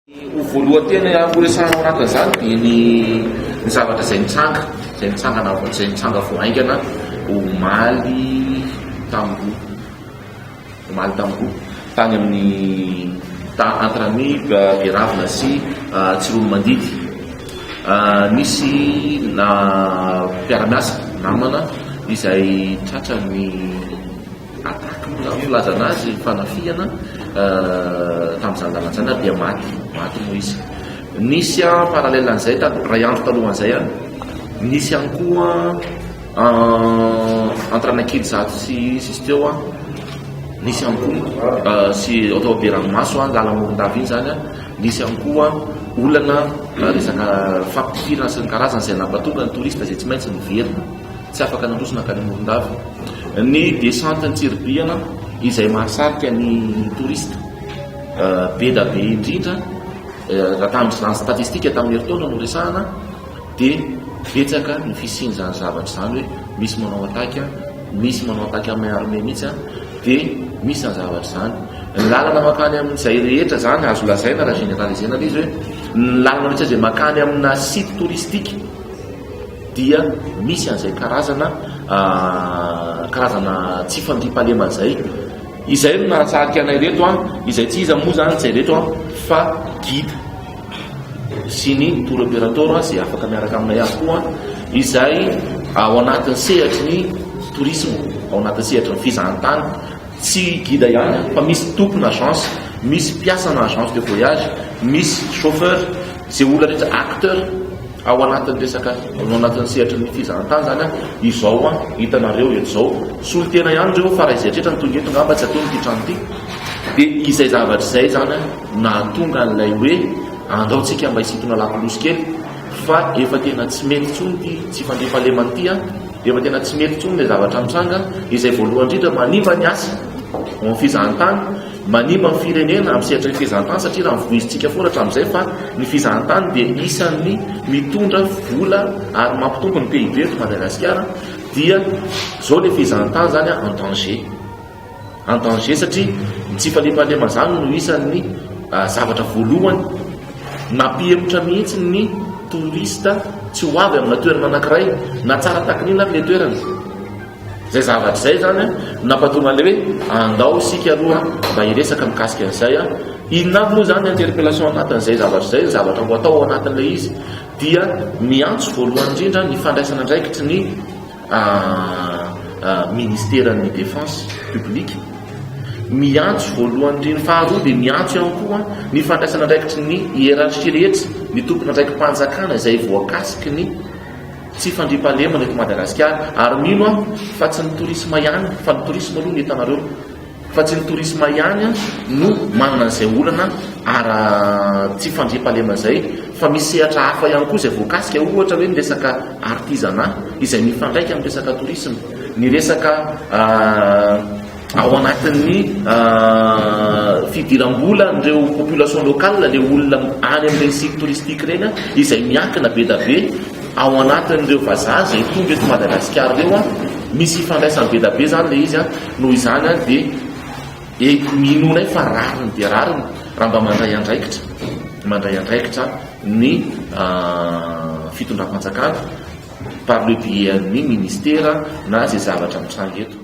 Voalohantena amboresana ao anatin'izany dia ny zavatra izay mitsanga voaingana omaly tamboho tany amin'ny antrany Beravina sy Tsirono Mandidy. Nisy na mpiara-miasa namana izay tratra ny ataka filazana azy fanafihana tamin'izany lalantsana dia maty moa izy. Nisy paralelan'izay ray andro talohan'izay nisy ihany koa Antranakidy zato sy teo nisy ihany koa sy atao be ranomaso lalamoron-davy iny zany nisy ihany koa olana resaka fampitirana sy ny karazana izay nampatonga ny torista izay tsy maintsy miverina tsy afaka nandrosona ka ny moron-davy. Ny descente ny Tsiribiana izay mahasarika ny torista be da be indrindra raha tamin'izany statistika tamin'ny herintaona no resahana dia betsaka ny fisiany zany zavatra zany hoe misy manao ataka amin'ny armée mihitsy dia misy ny zavatra zany. Ny lalana makany amin'izay rehetra zany azo lazaina raha généralisena izy hoe ny lalana mihitsy izay makany amina site touristique dia misy an'izay karazana tsy fandriam-pahalema izay no nahatsarika anay reto izay tsy iza moa zany zay reto fa guide sy ny tour opérateur izay afaka miaraka aminay ihany koa izay ao anatin'ny sehatry ny tourisme, ao anatin'ny sehatry ny fizahantany. Tsy guide ihany fa misy tompona agence, misy mpiasana agence de voyage, misy chauffeur, izay olona rehetra acteur ao anatin'ny resaka ao anatin'ny sehatry ny fizahantany zany izao hitanareo eto zao solotena ihany reo fa raha izay tretra ny tonga eto ngamba tsy atao ny trano ity dia izay zavatra izay zany nahatonga an'ilay hoe andaontsika mba hisintona lakolosy kely fa efa tena tsy mety tsony ty tsy fandriam-pahalemana ty efa tena tsy mety tsony le zavatra mitsanga izay voalohany indrindra manimba ny asa amin'ny fizahantany, manimba ny firenena amin'ny sehatra ny fizahantany satria raha mivoizintsika foratra amin'izay fa ny fizahantany dia isan'ny mitondra vola ary mampitombo ny PIB eto Madagasikara dia zao le fizahantany zany en danger satria tsy fandriam-pahalemana zany no isan'ny zavatra voalohany nampihemotra mihitsy ny torista tsy ho avy amina toerana anankiray na tsara takin'ina le toerana. Zay zavatra izay zany nampatonga le hoe andao isika aloha mba hiresaka mikasika an'izay inona avy moa zany interpellation anatin'izay zavatra izay zavatra mbo atao ao anatin'ilay izy dia miantso voalohany indrindra ny fandraisana andraikitry ny ministèren'ny défense publique, miantso voalohany indrindra faharoa dia miantso ihany koa ny fandraisana andraikitry ny hiérarchie rehetra ny tompona andraiky mpanjakana izay voakasiky ny tsy fandriam-pahalemana eto Madagasikara ary mino fa tsy ny tourisme ihany fa ny tourisme aloha ny hitanareo fa tsy ny tourisme ihany no manana an'izay olana ary tsy fandriam-pahalemana izay fa misy sehatra hafa ihany koa izay voakasika ohatra hoe ny resaka artisanat izay mifandraika amin'ny resaka tourisme, ny resaka ao anatin'ny fidiram-bola ireo population locale le olona any amin'ireny site touristique reny izay miankina be da be ao anatin'ireo vazaha izay tonga eto Madagasikara reo misy fandraisany be da be zany le izy noho izany dia minonay fa rariny dia rariny raha mba mandray andraikitra ny fitondram-panjakana par le biais ny ministère na zay zavatra mitranga eto.